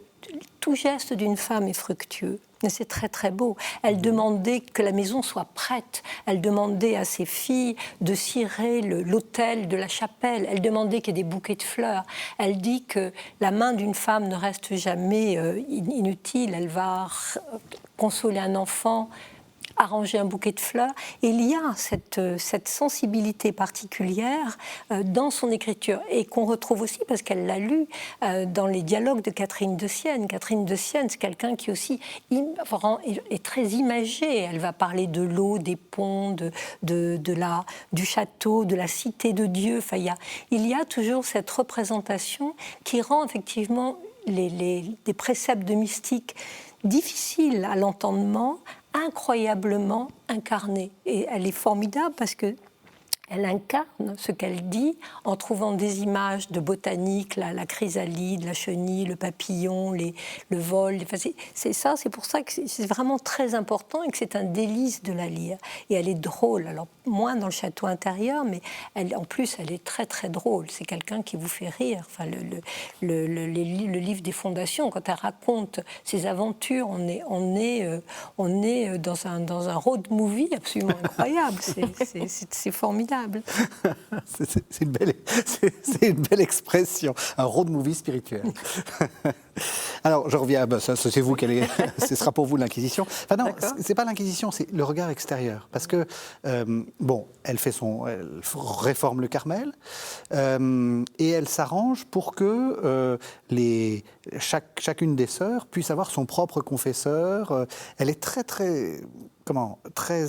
C: tout geste d'une femme est fructueux. C'est très très beau. Elle demandait que la maison soit prête. Elle demandait à ses filles de cirer l'autel de la chapelle. Elle demandait qu'il y ait des bouquets de fleurs. Elle dit que la main d'une femme ne reste jamais inutile. Elle va consoler un enfant, arranger un bouquet de fleurs. Et il y a cette sensibilité particulière dans son écriture, et qu'on retrouve aussi parce qu'elle l'a lu dans les dialogues de Catherine de Sienne. Catherine de Sienne, c'est quelqu'un qui aussi est très imagé. Elle va parler de l'eau, des ponts, du château, de la cité de Dieu. Enfin, il y a toujours cette représentation qui rend effectivement des préceptes de mystique difficiles à l'entendement, incroyablement incarnée. Et elle est formidable parce que elle incarne ce qu'elle dit en trouvant des images de botanique, la chrysalide, la chenille, le papillon, le vol. Enfin, c'est pour ça que c'est vraiment très important et que c'est un délice de la lire. Et elle est drôle, alors moins dans le château intérieur, mais en plus elle est très très drôle. C'est quelqu'un qui vous fait rire. Enfin, le livre des fondations, quand elle raconte ses aventures, on est dans un road movie absolument incroyable. C'est formidable.
A: C'est une belle expression, un road movie spirituel. Alors, je reviens, c'est vous ce sera pour vous l'Inquisition. Enfin non, c'est pas l'Inquisition, c'est le regard extérieur. Parce que, elle réforme le Carmel, et elle s'arrange pour que chacune des sœurs puisse avoir son propre confesseur. Elle est très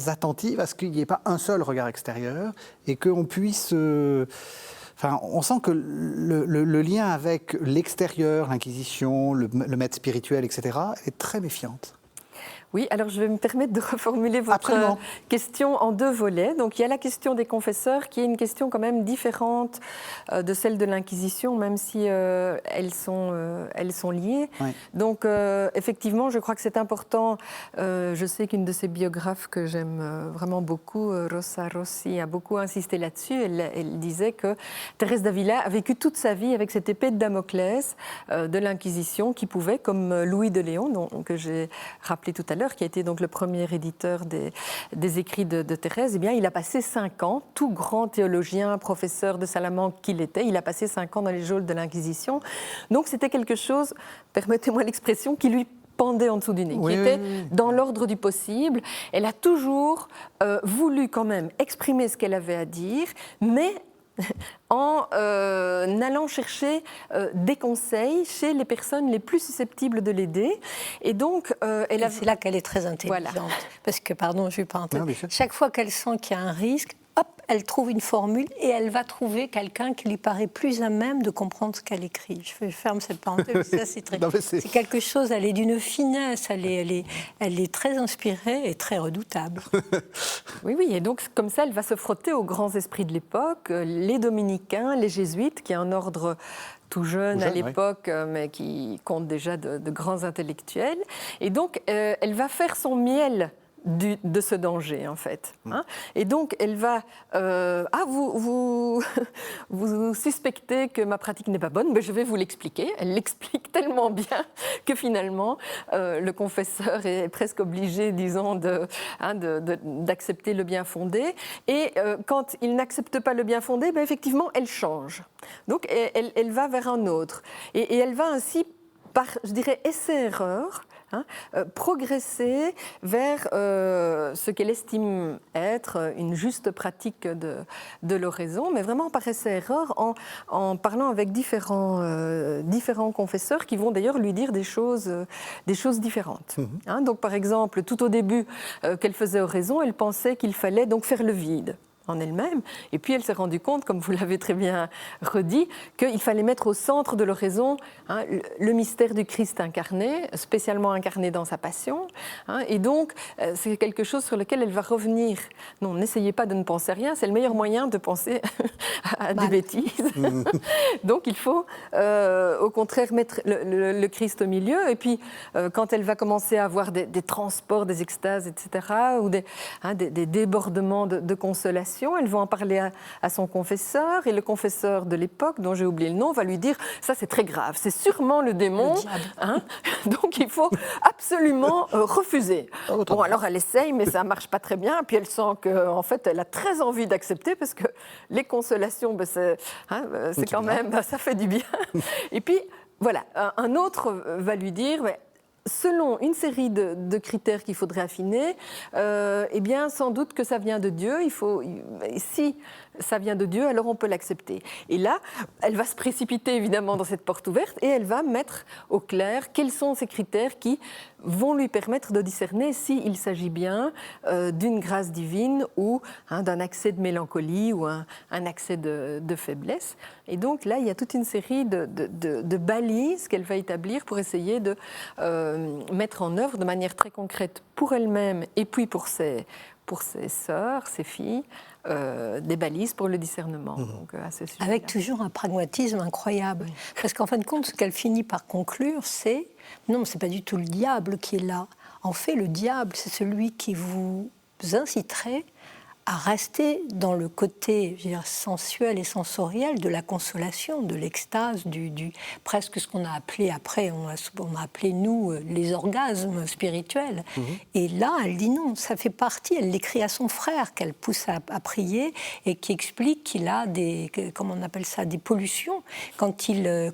A: attentive à ce qu'il n'y ait pas un seul regard extérieur et qu'on puisse... on sent que le lien avec l'extérieur, l'Inquisition, le maître spirituel, etc., est très méfiante.
B: Oui, alors je vais me permettre de reformuler votre question en deux volets. Donc il y a la question des confesseurs qui est une question quand même différente de celle de l'Inquisition, même si elles sont liées. Oui. Donc effectivement, je crois que c'est important. Je sais qu'une de ces biographes que j'aime vraiment beaucoup, Rosa Rossi, a beaucoup insisté là-dessus. Elle disait que Thérèse d'Avila a vécu toute sa vie avec cette épée de Damoclès de l'Inquisition qui pouvait, comme Louis de Léon, que j'ai rappelé tout à l'heure, qui a été donc le premier éditeur des écrits de Thérèse, eh bien, il a passé 5 ans, tout grand théologien, professeur de Salamanque qu'il était, il a passé 5 ans dans les geôles de l'Inquisition. Donc c'était quelque chose, permettez-moi l'expression, qui lui pendait en dessous du nez, qui était dans l'ordre du possible. Elle a toujours voulu quand même exprimer ce qu'elle avait à dire, mais en allant chercher des conseils chez les personnes les plus susceptibles de l'aider. Et donc,
C: c'est là qu'elle est très intelligente. Voilà. Parce que, pardon, je ne vais pas entendre. Chaque fois qu'elle sent qu'il y a un risque, hop, elle trouve une formule et elle va trouver quelqu'un qui lui paraît plus à même de comprendre ce qu'elle écrit. Je ferme cette parenthèse, ça c'est quelque chose, elle est d'une finesse, elle est très inspirée et très redoutable.
B: Oui, et donc comme ça, elle va se frotter aux grands esprits de l'époque, les dominicains, les jésuites, qui est un ordre tout jeune à l'époque, mais qui compte déjà de grands intellectuels. Et donc, elle va faire son miel de ce danger, en fait. Hein. Et donc, elle va... vous suspectez que ma pratique n'est pas bonne, mais je vais vous l'expliquer. Elle l'explique tellement bien que finalement, le confesseur est presque obligé, disons, d'accepter le bien fondé. Et quand il n'accepte pas le bien fondé, ben, effectivement, elle change. Donc, elle va vers un autre. Et elle va ainsi, par, je dirais, essai-erreur, progresser vers ce qu'elle estime être une juste pratique de l'oraison, mais vraiment par essai-erreur, en parlant avec différents confesseurs qui vont d'ailleurs lui dire des choses différentes. Donc par exemple, tout au début qu'elle faisait oraison, elle pensait qu'il fallait donc faire le vide en elle-même. Et puis elle s'est rendue compte, comme vous l'avez très bien redit, qu'il fallait mettre au centre de l'oraison le mystère du Christ incarné, spécialement incarné dans sa passion. Et donc, c'est quelque chose sur lequel elle va revenir. Non, n'essayez pas de ne penser à rien, c'est le meilleur moyen de penser à des bêtises. Donc il faut, au contraire, mettre le Christ au milieu. Et puis, quand elle va commencer à avoir des transports, des extases, etc., ou des débordements de consolation, elle va en parler à son confesseur, et le confesseur de l'époque, dont j'ai oublié le nom, va lui dire « ça c'est très grave, c'est sûrement le démon, donc il faut absolument refuser ». Bon, alors elle essaye, mais ça ne marche pas très bien, puis elle sent qu'en fait elle a très envie d'accepter, parce que les consolations, c'est quand même, ça fait du bien. Et puis voilà, un autre va lui dire selon une série de critères qu'il faudrait affiner, eh bien, sans doute que ça vient de Dieu. Si ça vient de Dieu, alors on peut l'accepter. Et là, elle va se précipiter évidemment dans cette porte ouverte et elle va mettre au clair quels sont ces critères qui vont lui permettre de discerner s'il s'agit bien d'une grâce divine ou d'un accès de mélancolie ou un accès de faiblesse. Et donc là, il y a toute une série de balises qu'elle va établir pour essayer de mettre en œuvre de manière très concrète pour elle-même et puis pour ses sœurs, ses filles, des balises pour le discernement. Donc, à ce sujet-là.
C: Avec toujours un pragmatisme incroyable. Oui. Parce qu'en fin de compte, ce qu'elle finit par conclure, c'est non, ce n'est pas du tout le diable qui est là. En fait, le diable, c'est celui qui vous inciterait à rester dans le côté, je veux dire, sensuel et sensoriel de la consolation, de l'extase, presque ce qu'on a appelé après, on a appelé nous les orgasmes spirituels. Et là, elle dit non, ça fait partie, elle l'écrit à son frère qu'elle pousse à prier et qui explique qu'il a des, comment on appelle ça, des pollutions quand il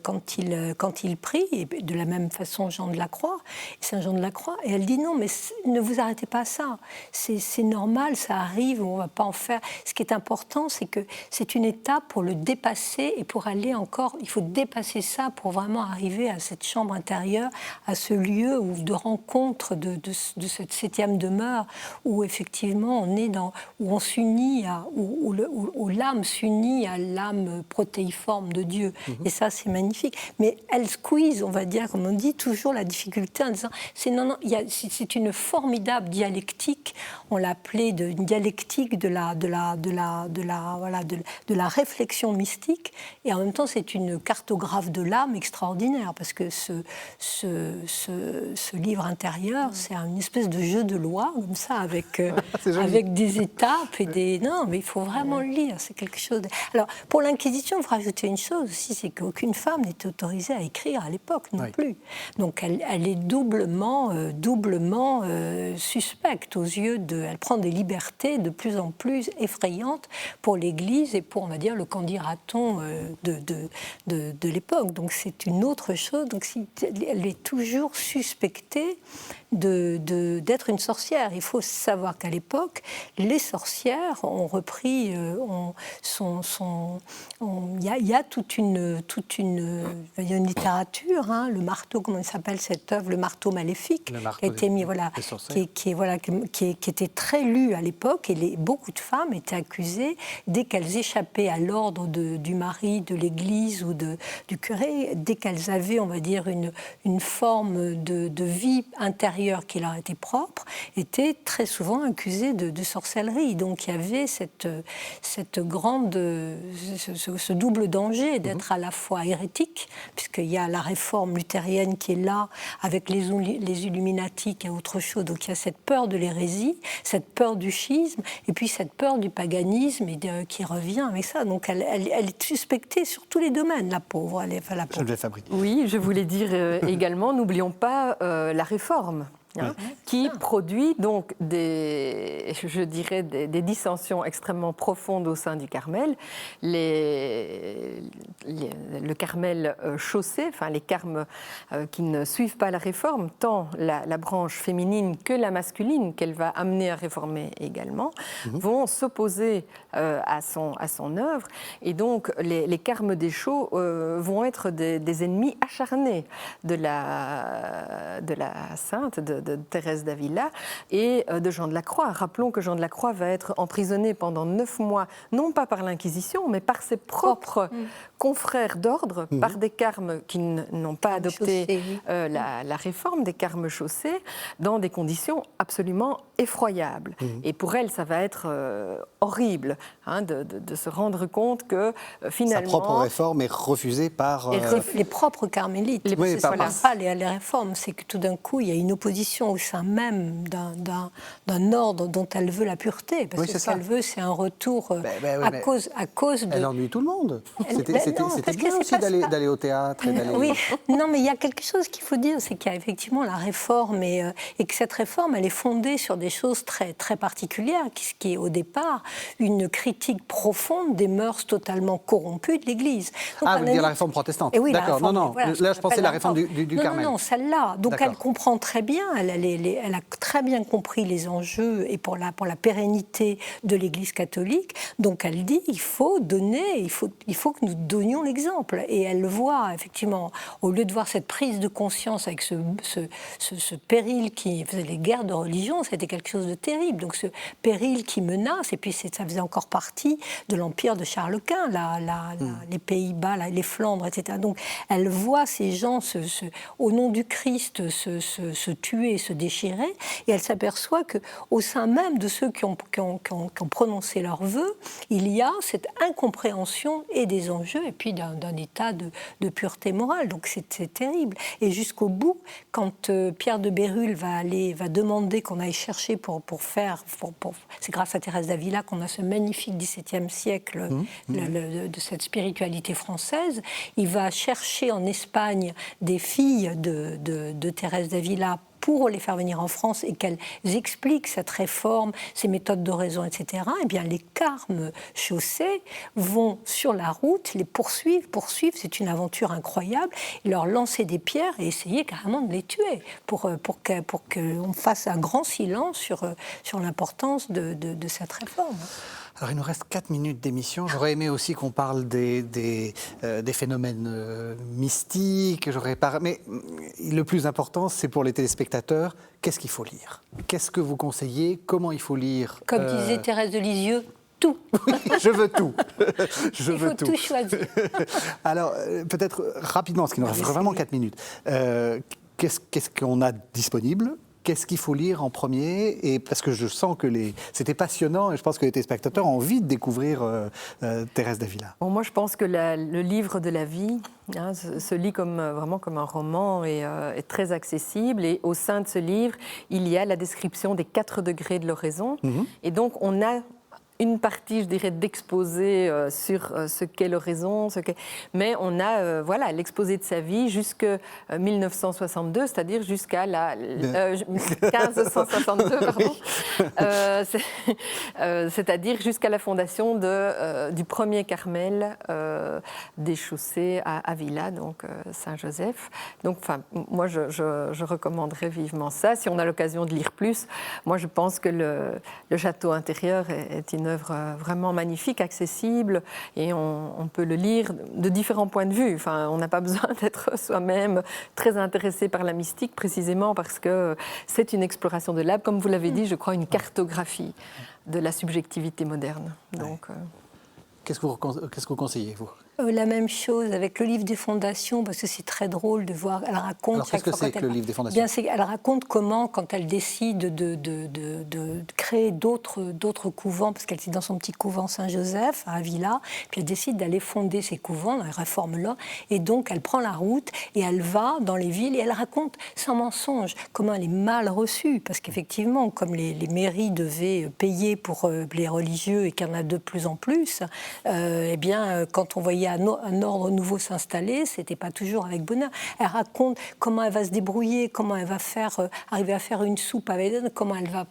C: prie, et de la même façon Jean de la Croix, Saint Jean de la Croix, et elle dit non, mais ne vous arrêtez pas à ça, c'est normal, ça arrive, on va pas en faire. Ce qui est important, c'est que c'est une étape pour le dépasser et pour aller encore, il faut dépasser ça pour vraiment arriver à cette chambre intérieure, à ce lieu de rencontre de cette septième demeure où effectivement on est où on s'unit, où l'âme s'unit à l'âme protéiforme de Dieu. Et ça, c'est magnifique. Mais elle squeeze, on va dire, comme on dit, toujours la difficulté en disant, c'est une formidable dialectique, on l'a appelée une dialectique de la réflexion mystique, et en même temps c'est une cartographe de l'âme extraordinaire, parce que ce livre intérieur, c'est une espèce de jeu de loi comme ça, avec des étapes et des... Non, mais il faut vraiment le lire, c'est quelque chose... Alors, pour l'Inquisition, il faut rajouter une chose aussi, c'est qu'aucune femme n'était autorisée à écrire à l'époque non plus. Donc elle est doublement suspecte aux yeux elle prend des libertés de plus en plus effrayante pour l'Église et pour, on va dire, le candidaton de l'époque. Donc c'est une autre chose. Donc elle est toujours suspectée d'être une sorcière. Il faut savoir qu'à l'époque, les sorcières ont repris, il y a toute une littérature, le marteau, comment il s'appelle cette œuvre, le marteau maléfique, qui a été mis, qui était très lu à l'époque, et beaucoup de femmes étaient accusées dès qu'elles échappaient à l'ordre du mari, de l'Église ou du curé, dès qu'elles avaient, on va dire, une forme de vie intérieure qui leur était propre, étaient très souvent accusées de sorcellerie. Donc il y avait cette grande, ce double danger d'être à la fois hérétique, puisqu'il y a la réforme luthérienne qui est là, avec les Illuminati et autre chose. Donc il y a cette peur de l'hérésie, cette peur du schisme, et puis cette peur du paganisme qui revient avec ça. Donc elle est suspectée sur tous les domaines, la pauvre.
B: Oui, je voulais dire également, n'oublions pas la réforme. Qui produit donc des dissensions extrêmement profondes au sein du Carmel. Le Carmel chaussé, enfin les carmes qui ne suivent pas la réforme, tant la branche féminine que la masculine qu'elle va amener à réformer également, vont s'opposer à son œuvre. Et donc les carmes des Chaux vont être des ennemis acharnés de la sainte, de Thérèse d'Avila et de Jean de la Croix. Rappelons que Jean de la Croix va être emprisonné pendant 9 mois, non pas par l'Inquisition, mais par ses propres confrères d'ordre, par des carmes qui n'ont pas adopté la réforme, des carmes chaussés, dans des conditions absolument effroyables. Et pour elle, ça va être horrible de se rendre compte que finalement...
A: Sa propre réforme est refusée par...
C: Les propres carmélites.
A: Oui,
C: Ce n'est pas les réformes, c'est que tout d'un coup, il y a une opposition au sein même d'un ordre dont elle veut la pureté. Parce que ce qu'elle veut, c'est un retour à cause de...
A: Elle ennuie tout le monde. C'était bien aussi d'aller au théâtre.
C: Oui, non, mais il y a quelque chose qu'il faut dire, c'est qu'il y a effectivement la réforme et que cette réforme, elle est fondée sur des choses très, très particulières, qui est au départ une critique profonde des mœurs totalement corrompues de l'Église. Donc,
A: vous voulez dire la réforme protestante.
C: Oui,
A: d'accord, non,
C: voilà,
A: là je pensais la réforme du Carmel.
C: Non, celle-là. Donc elle comprend très bien, elle a très bien compris les enjeux et pour la pérennité de l'Église catholique. Donc elle dit, il faut que nous donnions l'exemple. Et elle le voit, effectivement, au lieu de voir cette prise de conscience avec ce péril qui faisait les guerres de religion, c'était quelque chose de terrible. Donc ce péril qui menace, et puis ça faisait encore partie de l'empire de Charles Quint, les Pays-Bas, les Flandres, etc. Donc elle voit ces gens, au nom du Christ, se tuer, se déchirer, et elle s'aperçoit qu'au sein même de ceux qui ont prononcé leurs vœux, il y a cette incompréhension et des enjeux, et puis d'un état de pureté morale. Donc c'est terrible. Et jusqu'au bout, quand Pierre de Bérulle va demander qu'on aille chercher c'est grâce à Thérèse d'Avila qu'on a ce magnifique XVIIe siècle de cette spiritualité française, il va chercher en Espagne des filles de Thérèse d'Avila pour les faire venir en France et qu'elles expliquent cette réforme, ces méthodes d'oraison, etc., eh bien les carmes chaussés vont sur la route, les poursuivre, c'est une aventure incroyable, et leur lancer des pierres et essayer carrément de les tuer pour qu'on fasse un grand silence sur l'importance de cette réforme.
A: Alors, il nous reste 4 minutes d'émission. J'aurais aimé aussi qu'on parle des phénomènes mystiques. Mais le plus important, c'est pour les téléspectateurs, qu'est-ce qu'il faut lire? Qu'est-ce que vous conseillez? Comment il faut lire?
C: Comme disait Thérèse de Lisieux, tout.
A: Je veux tout.
C: Il faut tout choisir.
A: Alors, peut-être rapidement, parce qu'il nous reste vraiment 4 minutes. Qu'est-ce qu'on a disponible? Qu'est-ce qu'il faut lire en premier? Et parce que je sens que c'était passionnant et je pense que les téléspectateurs ont envie de découvrir Thérèse d'Avila.
B: Bon, moi, je pense que le livre de la vie se lit vraiment comme un roman et est très accessible. Et au sein de ce livre, il y a la description des 4 degrés de l'oraison. Et donc, on a une partie, je dirais, d'exposé sur ce qu'est l'oraison, mais on a l'exposé de sa vie jusqu'à 1962, c'est-à-dire jusqu'à 1562, pardon, c'est-à-dire jusqu'à la fondation du premier Carmel des Chaussées à Avila, donc Saint-Joseph. Donc, moi, je recommanderais vivement ça. Si on a l'occasion de lire plus, moi, je pense que le château intérieur est une une œuvre vraiment magnifique, accessible, et on peut le lire de différents points de vue. Enfin, on n'a pas besoin d'être soi-même très intéressé par la mystique, précisément parce que c'est une exploration de l'âme, comme vous l'avez dit, je crois, une cartographie de la subjectivité moderne. Donc,
A: Qu'est-ce que vous conseillez, vous ?
C: La même chose avec le livre des fondations, parce que c'est très drôle de voir. Elle raconte.
A: Alors, qu'est-ce que c'est que le livre des fondations ?
C: Elle raconte comment, quand elle décide de créer d'autres couvents, parce qu'elle était dans son petit couvent Saint-Joseph à Avila, puis elle décide d'aller fonder ses couvents, elle réforme là, et donc elle prend la route et elle va dans les villes et elle raconte sans mensonge comment elle est mal reçue, parce qu'effectivement, comme les mairies devaient payer pour les religieux et qu'il y en a de plus en plus, eh bien, quand on voyait un ordre nouveau s'installer, c'était pas toujours avec bonheur. Elle raconte comment elle va se débrouiller, comment elle va arriver à faire une soupe avec elle, comment elle va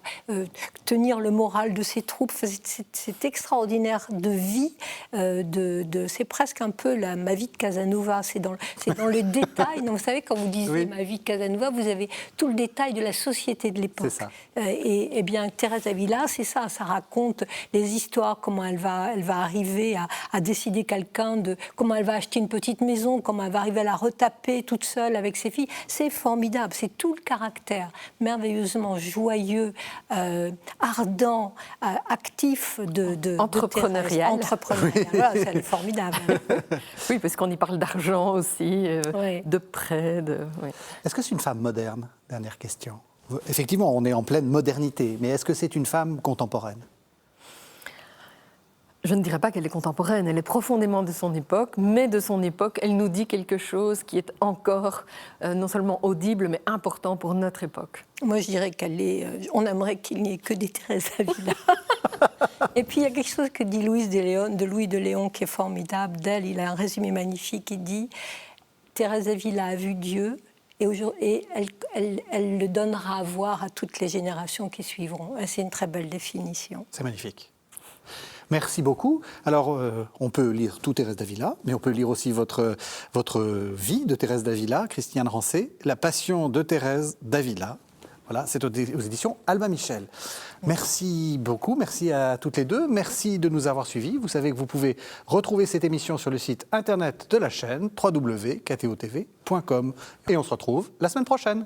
C: tenir le moral de ses troupes. C'est extraordinaire de vie. C'est presque un peu ma vie de Casanova. C'est dans le détail. Donc, vous savez, quand vous disiez ma vie de Casanova, vous avez tout le détail de la société de l'époque.
A: C'est ça.
C: Et bien, Thérèse d'Avila, c'est ça. Ça raconte les histoires, comment elle va arriver à décider comment elle va acheter une petite maison, comment elle va arriver à la retaper toute seule avec ses filles. C'est formidable, c'est tout le caractère merveilleusement joyeux, ardent, actif de
B: entrepreneurial.
C: Entrepreneurial, voilà, c'est formidable.
B: Oui, parce qu'on y parle d'argent aussi, de prêts. Oui.
A: Est-ce que c'est une femme moderne ? Dernière question. Effectivement, on est en pleine modernité, mais est-ce que c'est une femme contemporaine ?
B: Je ne dirais pas qu'elle est contemporaine, elle est profondément de son époque, mais de son époque, elle nous dit quelque chose qui est encore non seulement audible, mais important pour notre époque.
C: Moi, je dirais on aimerait qu'il n'y ait que des Thérèse d'Avila. Et puis, il y a quelque chose que dit Louis de Léon qui est formidable. D'elle, il a un résumé magnifique. Il dit « Thérèse d'Avila a vu Dieu et elle le donnera à voir à toutes les générations qui suivront. » C'est une très belle définition.
A: C'est magnifique. Merci beaucoup. Alors, on peut lire tout Thérèse d'Avila, mais on peut lire aussi votre vie de Thérèse d'Avila, Christiane Rancé, La Passion de Thérèse d'Avila. Voilà, c'est aux éditions Albin Michel. Merci beaucoup, merci à toutes les deux. Merci de nous avoir suivis. Vous savez que vous pouvez retrouver cette émission sur le site internet de la chaîne www.ktotv.com. Et on se retrouve la semaine prochaine.